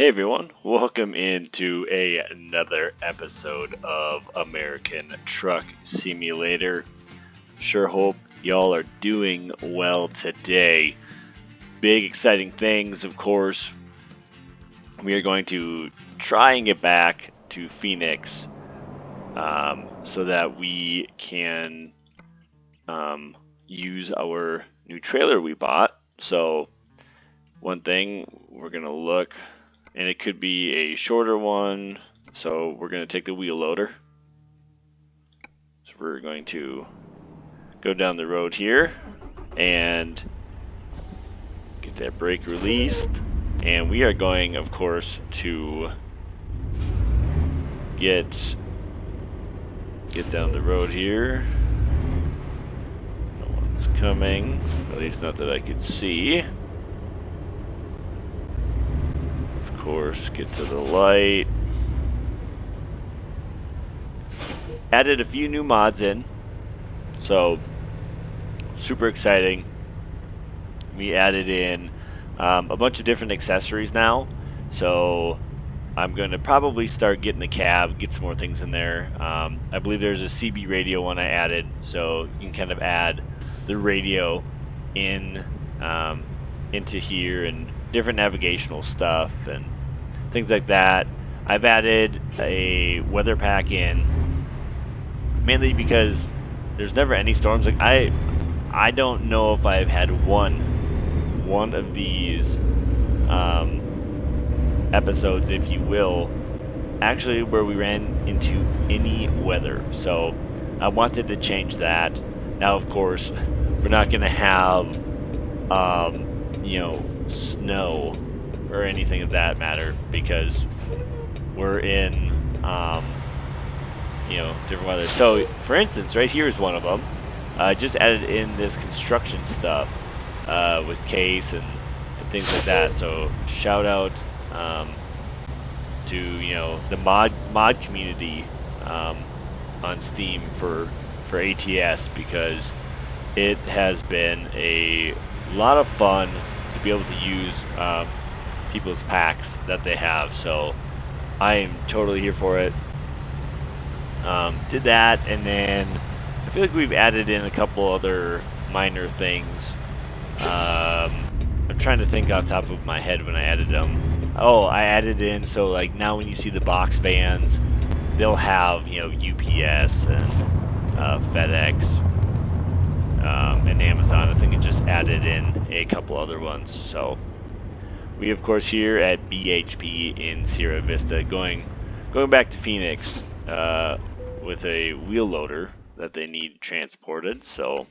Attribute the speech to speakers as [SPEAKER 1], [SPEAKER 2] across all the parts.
[SPEAKER 1] Hey everyone, welcome into another episode of American Truck Simulator. Sure hope y'all are doing well today. Big exciting things, of course. We are going to try and get back to Phoenix so that we can use our new trailer we bought. So one thing we're going to look, and it could be a shorter one, so we're going to take the wheel loader. So we're going to go down the road here and get that brake released, and we are going, of course, to get down the road here. No one's coming, at least not that I could see. Of course, get to the light. Added a few new mods in, so super exciting. We added in a bunch of different accessories now, so I'm going to probably start getting the cab, get some more things in there. I believe there's a CB radio one I added, so you can kind of add the radio in into here and different navigational stuff and things like that. I've added a weather pack in, mainly because there's never any storms. Like I don't know if I've had one of these episodes, if you will, actually where we ran into any weather. So I wanted to change that. Now, of course, we're not going to have snow or anything of that matter, because we're in different weather. So for instance, right here is one of them. I just added in this construction stuff with case and things like that. So shout out to the mod community on Steam for ATS, because it has been a lot of fun to be able to use people's packs that they have. So I am totally here for it. Did that, and then I feel like we've added in a couple other minor things. I'm trying to think off the top of my head when I added them. Oh, I added in, so like now when you see the box vans, they'll have UPS and FedEx and Amazon. I think it just added in a couple other ones. So we, of course, here at BHP in Sierra Vista, going back to Phoenix with a wheel loader that they need transported. So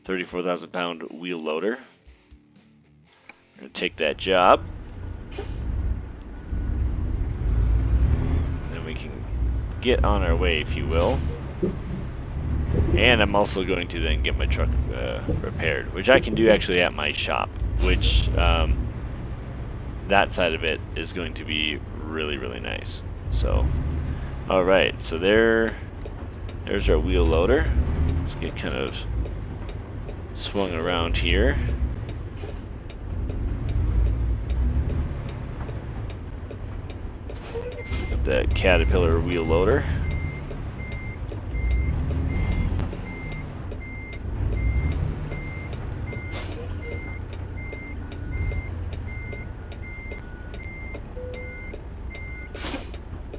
[SPEAKER 1] 34,000 pound wheel loader. We're going to take that job. Then we can get on our way, if you will. And I'm also going to then get my truck repaired, which I can do actually at my shop, which that side of it is going to be really, really nice. So, alright, so there's our wheel loader. Let's get kind of swung around here. The Caterpillar wheel loader.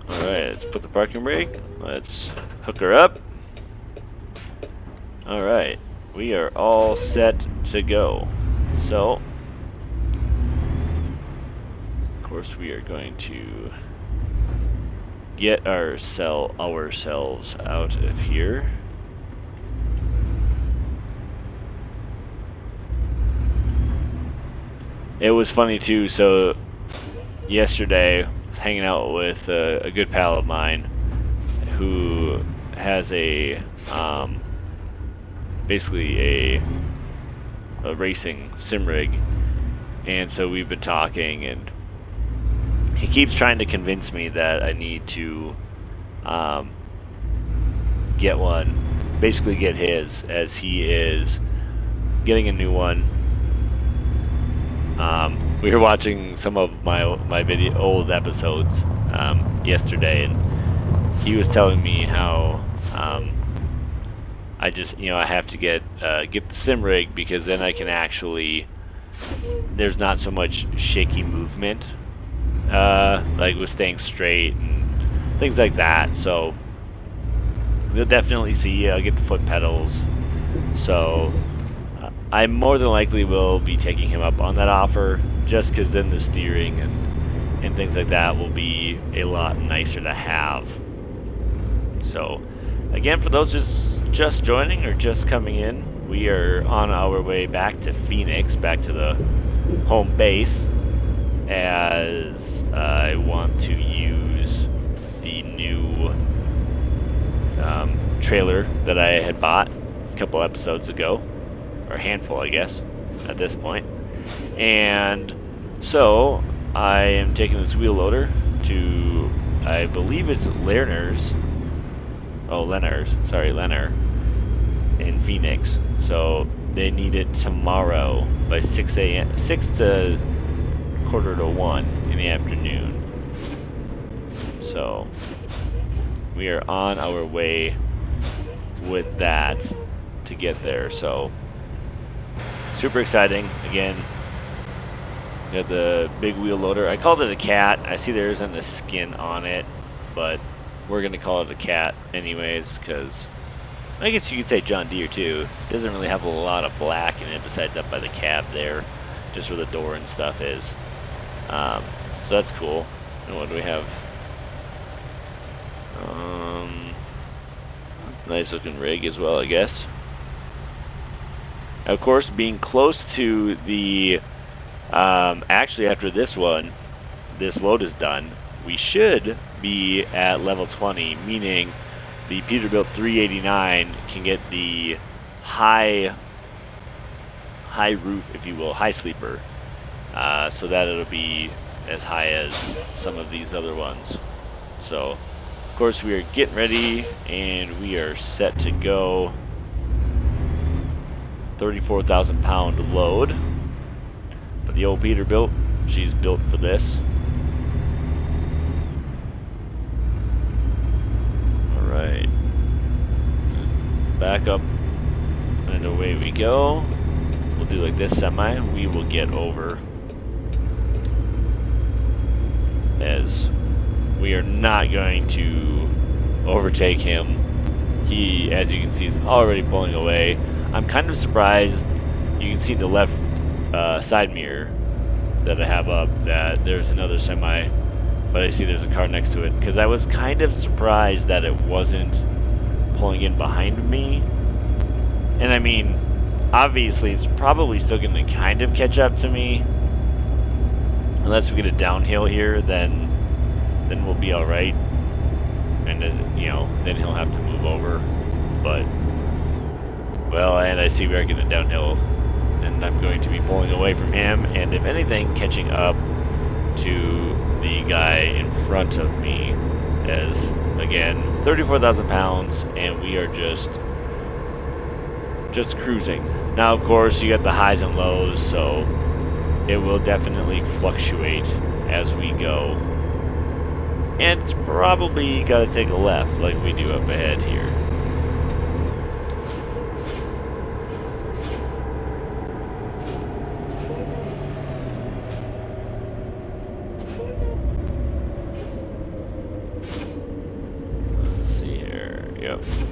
[SPEAKER 1] Alright, let's put the parking brake. Let's hook her up. Alright, we are all set to go. So, of course, we are going to get ourselves out of here. It was funny too, so yesterday I was hanging out with a good pal of mine who has a basically a racing sim rig, and so we've been talking, and he keeps trying to convince me that I need to get one, basically get his, as he is getting a new one We were watching some of my video old episodes yesterday, and he was telling me how I just I have to get the sim rig because then I can actually there's not so much shaky movement like with staying straight and things like that. So we'll definitely see. I'll get the foot pedals. So I more than likely will be taking him up on that offer, just because then the steering and things like that will be a lot nicer to have. So again, for those just joining or just coming in, we are on our way back to Phoenix, back to the home base, as I want to use the new trailer that I had bought a couple episodes ago, or a handful, I guess, at this point. And so I am taking this wheel loader to, I believe it's Lerner's. Oh, Lenner in Phoenix. So they need it tomorrow by 6 a.m. 6 to quarter to 1 in the afternoon. So we are on our way with that to get there. So super exciting. Again, got the big wheel loader. I called it a cat. I see there isn't a skin on it, but we're gonna call it a cat anyways, because I guess you could say John Deere too. It doesn't really have a lot of black in it besides up by the cab there, just where the door and stuff is. So that's cool. And what do we have? Nice looking rig as well, I guess. Of course, being close to the actually after this load is done, we should be at level 20, meaning the Peterbilt 389 can get the high roof, if you will, high sleeper, so that it'll be as high as some of these other ones. So of course we are getting ready and we are set to go. 34,000 pound load, but the old Peterbilt, she's built for this. Alright, back up and away we go. We'll do like this semi. We will get over, as we are not going to overtake him. He, as you can see, is already pulling away. I'm kind of surprised. You can see the left side mirror that I have up that there's another semi, but I see there's a car next to it, because I was kind of surprised that it wasn't pulling in behind me. And I mean, obviously it's probably still going to kind of catch up to me, unless we get a downhill here, then we'll be all right, and then then he'll have to move over. But well, and I see we are getting downhill, and I'm going to be pulling away from him, and if anything, catching up to the guy in front of me, as again 34,000 pounds, and we are just cruising. Now of course you got the highs and lows, so it will definitely fluctuate as we go, and it's probably got to take a left like we do up ahead here.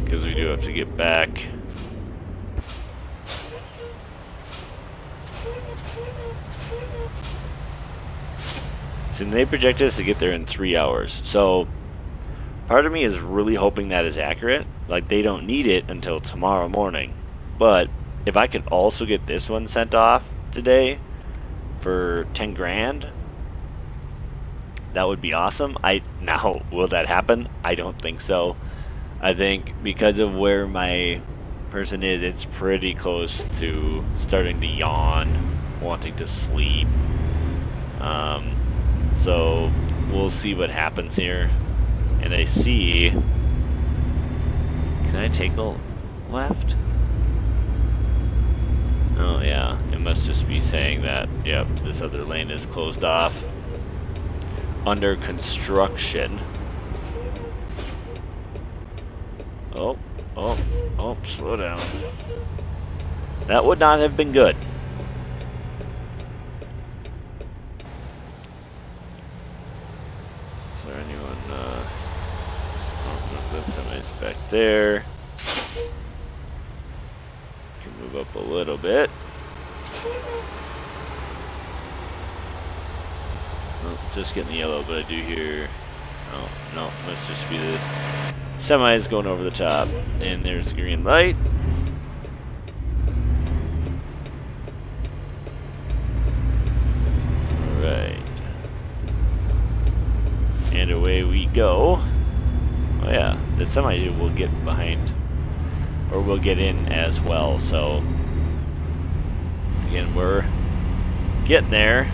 [SPEAKER 1] Because we do have to get back. So they projected us to get there in 3 hours. So part of me is really hoping that is accurate. Like, they don't need it until tomorrow morning. But if I could also get this one sent off today for 10 grand, that would be awesome. Now, will that happen? I don't think so. I think because of where my person is, it's pretty close to starting to yawn, wanting to sleep. So we'll see what happens here. And I see, can I take a left? Oh yeah, it must just be saying that, yep, this other lane is closed off. Under construction. Oh, slow down. That would not have been good. Is there anyone, oh, no, that's somebody's back there. Can move up a little bit. Oh, just getting the yellow, but I do hear, oh, no, must just be the semis going over the top. And there's the green light. Alright. And away we go. Oh yeah, the semi will get behind, or will get in as well, so again, we're getting there.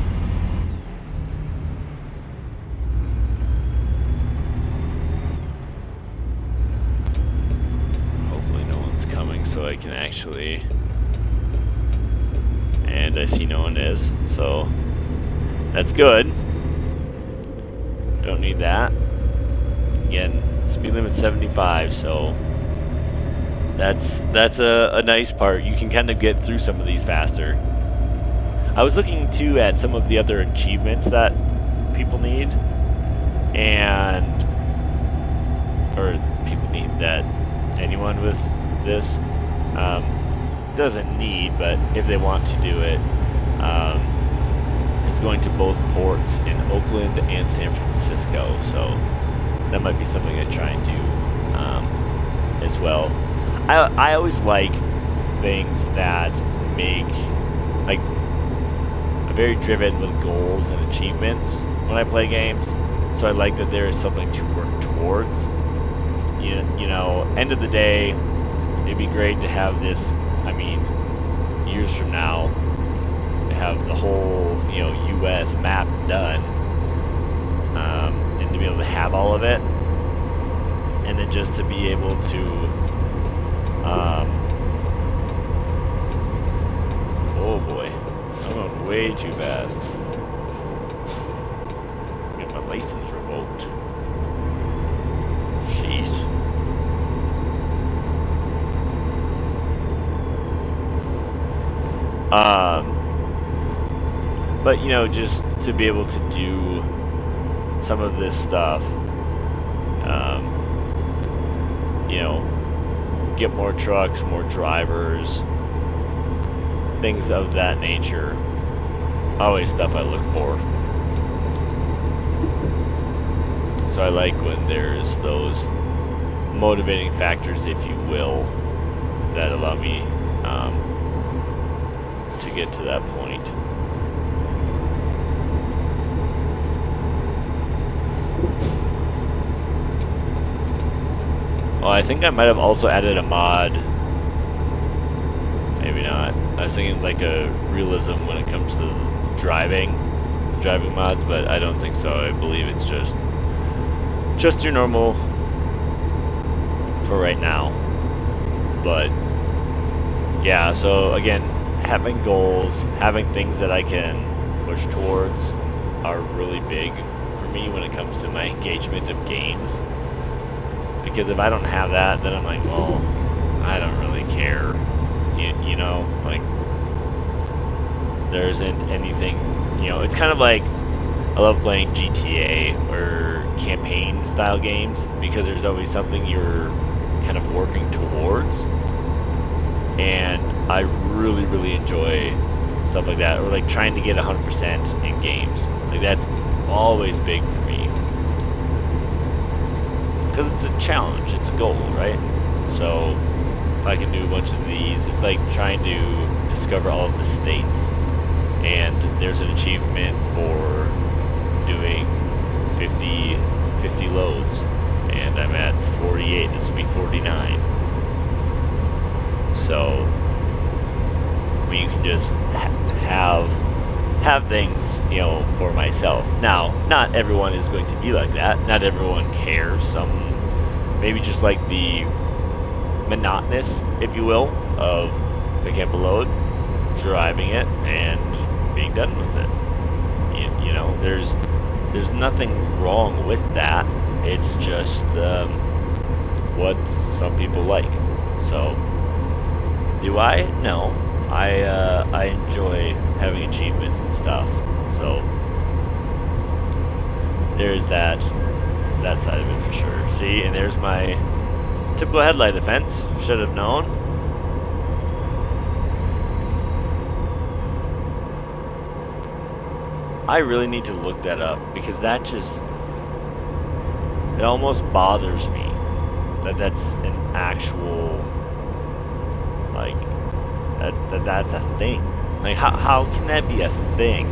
[SPEAKER 1] Hopefully no one's coming so I can actually, and I see no one is, so that's good. Don't need that. Again, speed limit 75, so that's a nice part. You can kind of get through some of these faster. I was looking too at some of the other achievements that people need, or people need, that anyone with this doesn't need, but if they want to do it, is going to both ports in Oakland and San Francisco. So that might be something I try and do as well. I always like things that make, like, I'm very driven with goals and achievements when I play games. So I like that there is something to work towards. You know, end of the day, it'd be great to have this, I mean, years from now, to have the whole, you know, US map done, and to be able to have all of it, and then just to be able to, oh boy, I'm going way too fast. Get my license revoked. Sheesh. But you know, just to be able to do some of this stuff, you know, get more trucks, more drivers, things of that nature. Always stuff I look for. So I like when there's those motivating factors, if you will, that allow me to get to that point. Well, I think I might have also added a mod. Maybe not. I was thinking like a realism when it comes to driving mods, but I don't think so. I believe it's just your normal for right now. But yeah, so again, having goals, having things that I can push towards are really big for me when it comes to my engagement of games. Because if I don't have that, then I'm like, well, I don't really care. You know, like, there isn't anything, you know, it's kind of like, I love playing GTA or campaign style games because there's always something you're kind of working towards. And I really, really enjoy stuff like that. Or like trying to get 100% in games. Like, that's always big for me. Because it's a challenge, it's a goal, right? So if I can do a bunch of these, it's like trying to discover all of the states. And there's an achievement for doing 50 loads, and I'm at 48. This will be 49. So I mean, you can just have things, you know, for myself. Now, not everyone is going to be like that. Not everyone cares. Some maybe just like the monotonous, if you will, of picking up a load, driving it and being done with it. You know, there's nothing wrong with that. It's just what some people like. So, do I? No. I enjoy having achievements and stuff. So there's that side of it for sure. See, and there's my typical headlight defense. Should have known. I really need to look that up because that just, it almost bothers me that that's an actual, like, that's a thing. Like, how can that be a thing?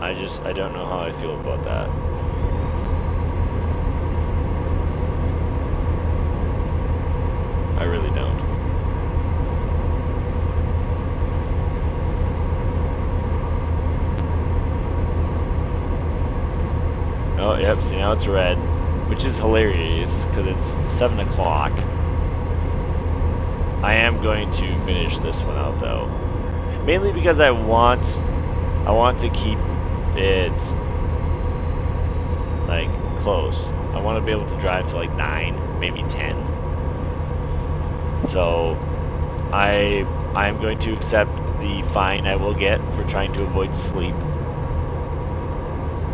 [SPEAKER 1] I don't know how I feel about that. I really don't. Oh, yep, see now it's red, which is hilarious because it's 7 o'clock. I am going to finish this one out though. Mainly because I want to keep it like close. I want to be able to drive to like 9, maybe 10. So I'm going to accept the fine I will get for trying to avoid sleep.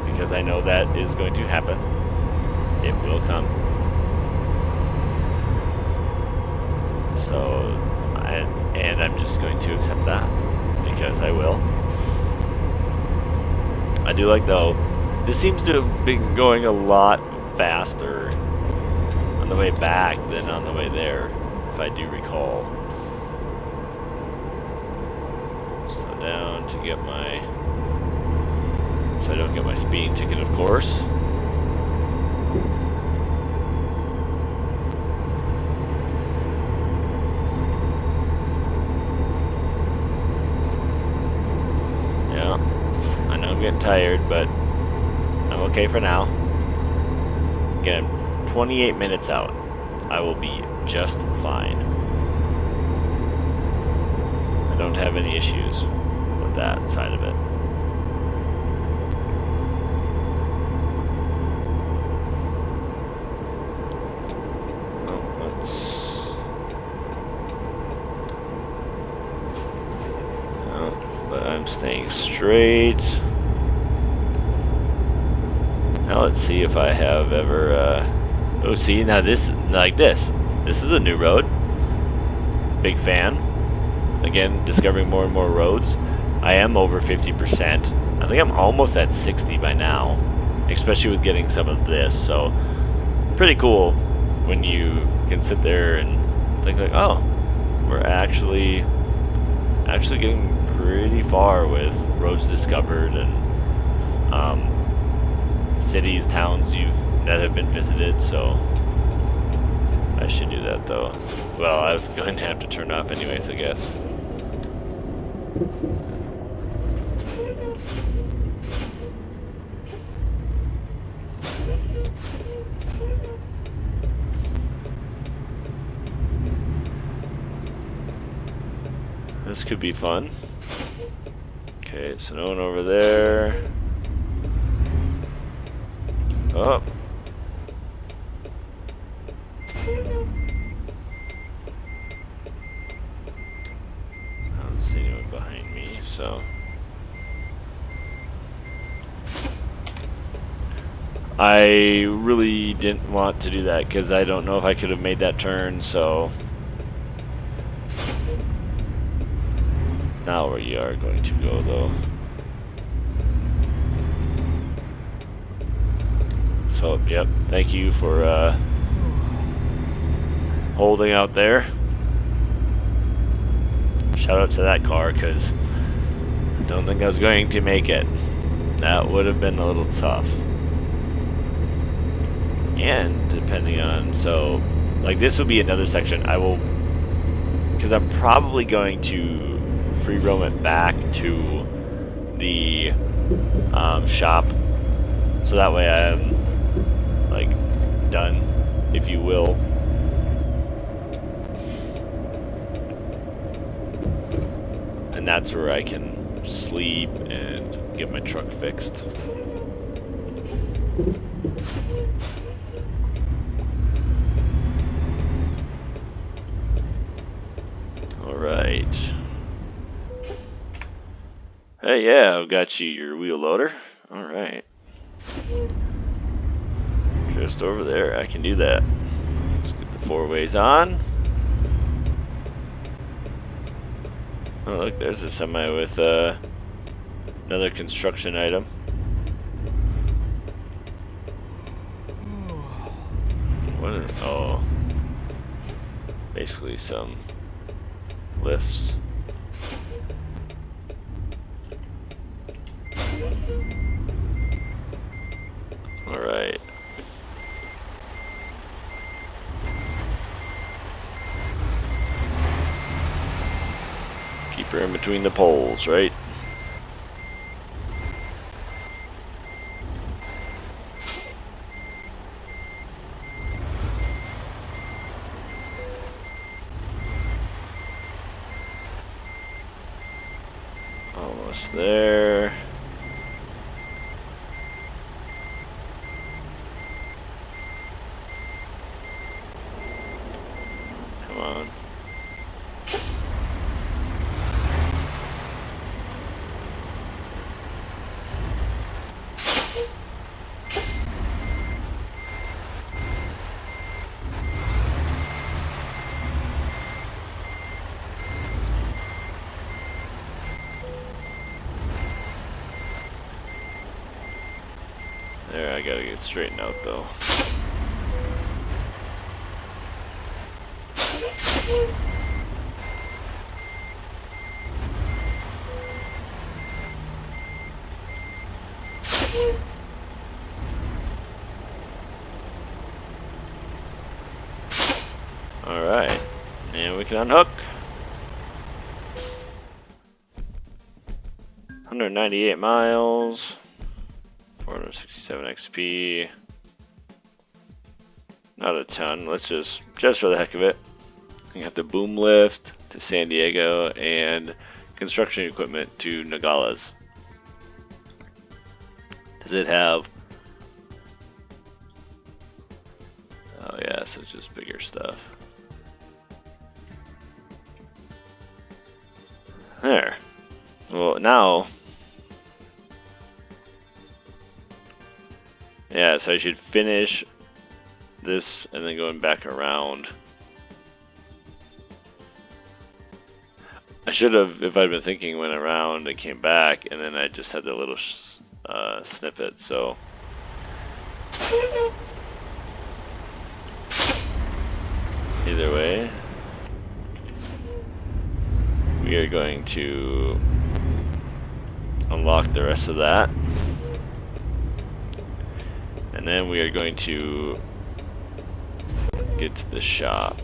[SPEAKER 1] Because I know that is going to happen. It will come. So, and I'm just going to accept that because I will. I do like though, this seems to have been going a lot faster on the way back than on the way there, if I do recall. Slow down to get my, so I don't get my speeding ticket, of course. Yeah, I know I'm getting tired, but I'm okay for now. Again, 28 minutes out. I will be just fine. I don't have any issues with that side of it. I'm staying straight. Now let's see if I have ever, oh, see, now this, like this is a new road. Big fan. Again, discovering more and more roads. I am over 50%. I think I'm almost at 60 by now, especially with getting some of this. So, pretty cool when you can sit there and think like, oh, we're actually getting pretty far with roads discovered and cities, towns that have been visited. So I should do that though. Well, I was going to have to turn off anyways, I guess. This could be fun. Okay, so no one over there. Oh. I don't see anyone behind me, so. I really didn't want to do that because I don't know if I could have made that turn, so. Now where you are going to go though. So, yep, thank you for holding out there. Shout out to that car because I don't think I was going to make it. That would have been a little tough. And depending on, so like this would be another section I will, because I'm probably going to free roam it back to the shop, so that way I'm like done, if you will. and that's where I can sleep and get my truck fixed. All right. Hey, yeah, I've got you your wheel loader. All right. Just over there, I can do that. Let's get the 4-ways on. Oh, look, there's a semi with another construction item. What is, oh, basically some lifts. All right. Keep her in between the poles, right? Almost there. Come on. There, I gotta get straightened out though. Alright, and we can unhook. 198 miles. 467 XP. Not a ton. Let's just for the heck of it. We got the boom lift to San Diego and construction equipment to Nogales. Does it have? Oh yeah, so it's just bigger stuff. There. Well, now. Yeah, so I should finish this and then going back around. I should have, if I'd been thinking, went around and came back, and then I just had the little snippet, so. Either way, we are going to unlock the rest of that. And then we are going to get to the shop.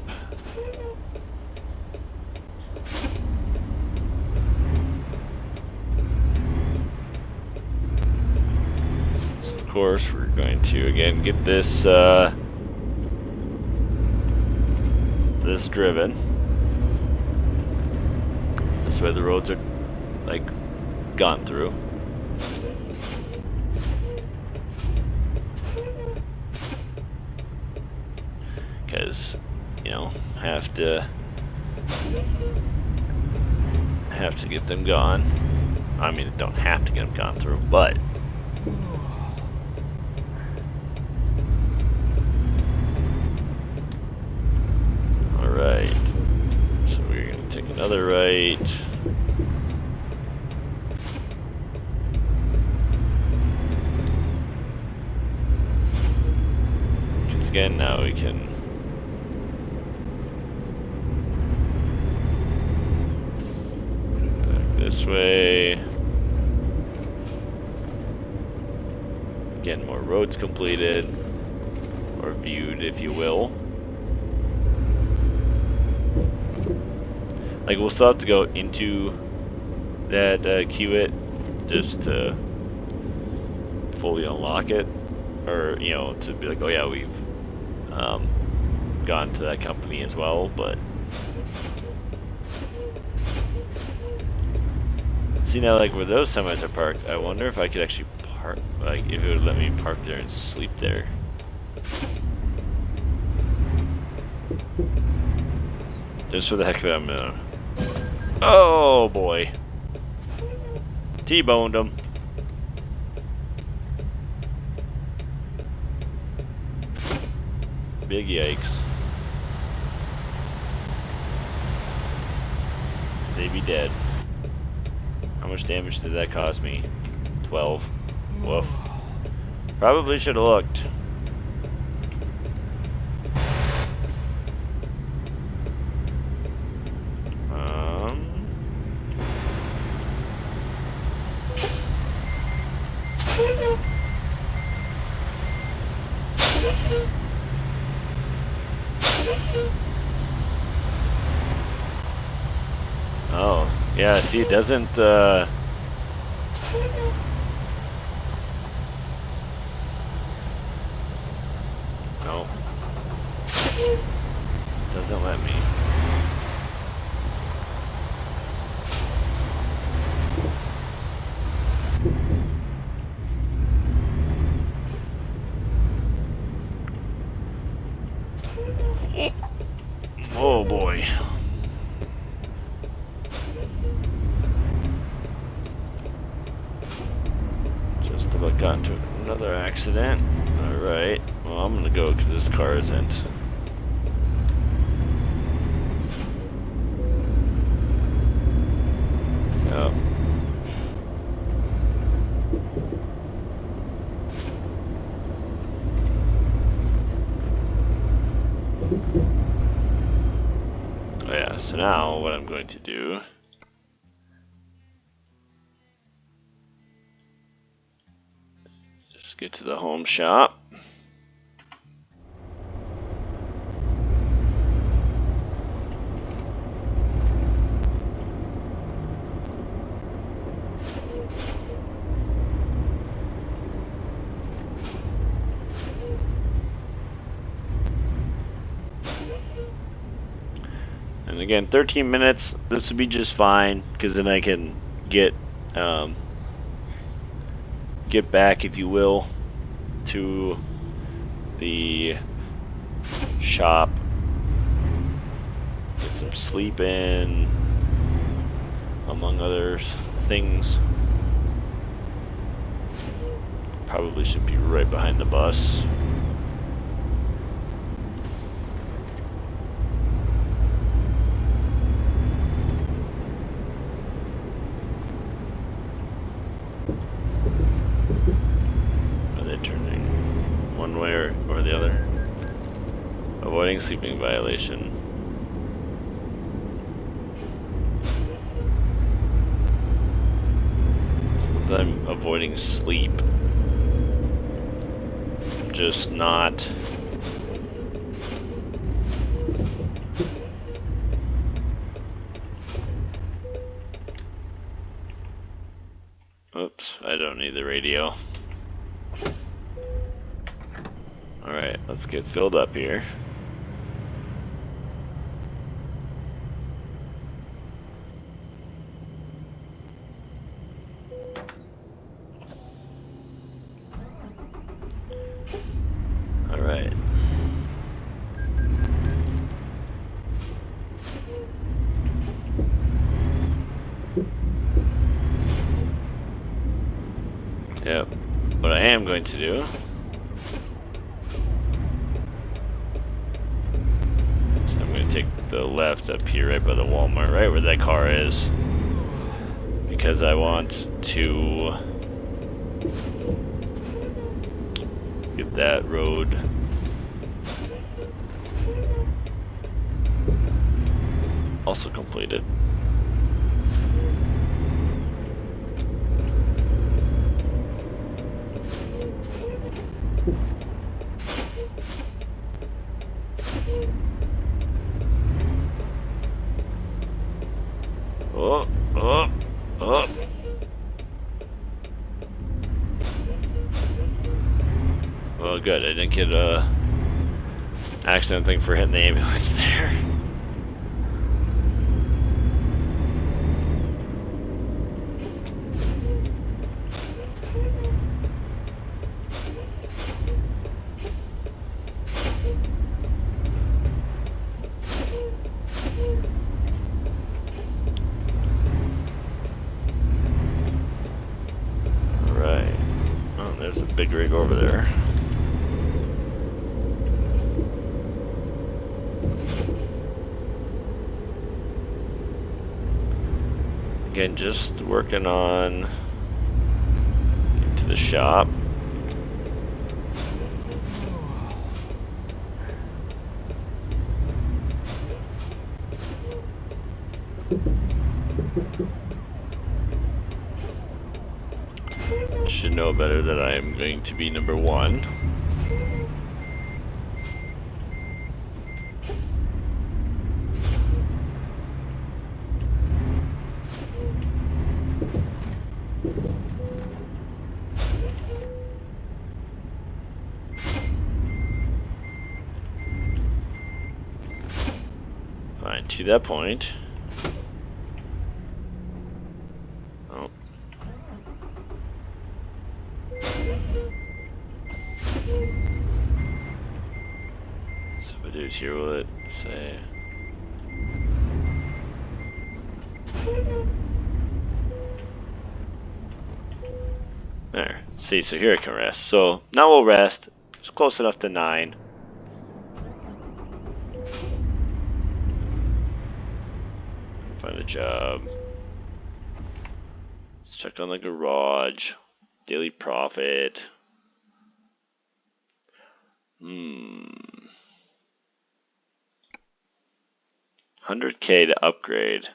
[SPEAKER 1] So of course we're going to again get this this driven. This way the roads are like gone through. Because, you know, have to get them gone. I mean, don't have to get them gone through, but all right. So we're gonna take another right. Because again, now we can. This way. Again, more roads completed, or viewed, if you will. Like, we'll still have to go into that Kiewit just to fully unlock it, or, you know, to be like, oh yeah, we've gone to that company as well, but See now, like where those semis are parked, I wonder if I could actually park, like if it would let me park there and sleep there. Just for the heck of it, I'm gonna... Oh boy. T-boned him. Big yikes. They be dead. How much damage did that cost me? 12. Woof. Probably should have looked. Oh, yeah, see, it doesn't, no. Doesn't let me. Oh boy. Just about got into another accident. Alright. Well, I'm gonna go because this car isn't. Oh. Yeah, so now what I'm going to do is get to the home shop. And again, 13 minutes, this would be just fine, because then I can get back, if you will, to the shop, get some sleep in, among other things. Probably should be right behind the bus. Or the other. Avoiding sleeping violation. It's not that I'm avoiding sleep. I'm just not. Oops, I don't need the radio. Alright, let's get filled up here. Alright. Yep. What I am going to do take the left up here right by the Walmart, right where that car is, because I want to get that road also completed. Oh, oh, oh. Well, good. I didn't get a accident thing for hitting the ambulance there. There's a big rig over there. Again, just working on getting to the shop. Should know better that I am going to be number one. Fine, to that point. Oh. So if I do it here, will it say? There. See, so here I can rest. So now we'll rest. It's close enough to 9. Find a job. Let's check on the garage. Daily profit. 100K to upgrade.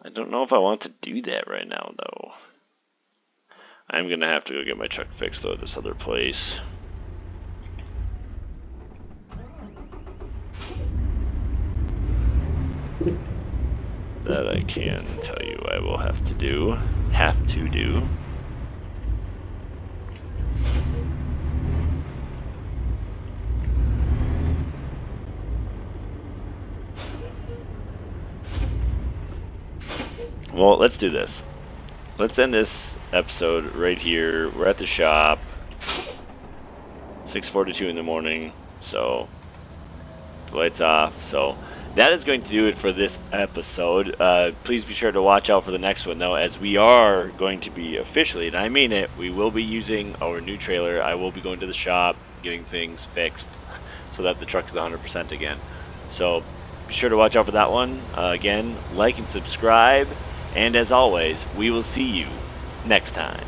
[SPEAKER 1] I don't know if I want to do that right now, though. I'm gonna have to go get my truck fixed, though, at this other place. That I can tell you I will have to do. Well, let's do this. Let's end this episode right here. We're at the shop. 6:42 in the morning, so the lights off. So that is going to do it for this episode. Please be sure to watch out for the next one, though, as we are going to be officially, and I mean it, we will be using our new trailer. I will be going to the shop, getting things fixed so that the truck is 100% again. So be sure to watch out for that one. Again, like and subscribe. And as always, we will see you next time.